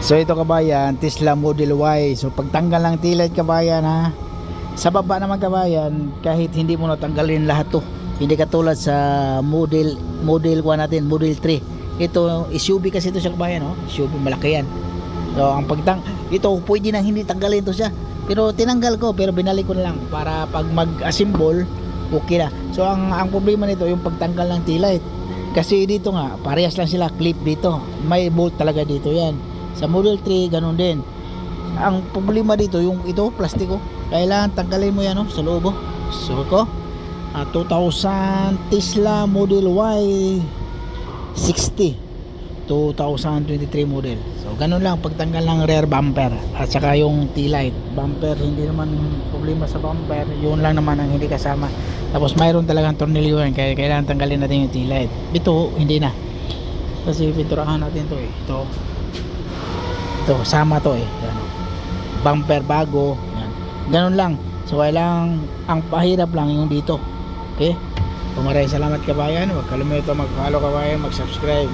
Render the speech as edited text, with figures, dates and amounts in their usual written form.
So ito kabayan, Tesla Model Y. So pagtanggal ng taillight kabayan ha. Sa baba naman kabayan, kahit hindi mo natanggalin lahat to. Hindi katulad sa Model 1 natin, Model 3. Ito SUV kasi ito siya kabayan, no? SUV malaki yan. So ang ito pwede nang hindi tanggalin to siya. Pero tinanggal ko, pero binalik ko na lang para pag mag-assemble okay na. So ang problema nito yung pagtanggal ng taillight. Kasi dito nga, parehas lang sila, clip dito. May bolt talaga dito yan. Sa Model 3, ganun din. Ang problema dito, yung ito, plastiko. Kailangan tanggalin mo yan, no, sa loob. So ko, 2000 Tesla Model Y 60 2023 model. So ganun lang pagtanggal ng rear bumper at saka yung taillight. Bumper, hindi naman problema sa bumper. Yun lang naman ang hindi kasama. Tapos mayroon talagang tornilyo yan, kaya kailangan tanggalin natin yung taillight. Ito, hindi na. Kasi pinturahan natin to eh. Ito, sama to eh. Yan. Bumper bago. Yan. Ganun lang. So kailangan, ang pahirap lang yung dito. Okay? Maraming salamat kabayan. Huwag kalimutan mag-follow kabayan, mag-subscribe.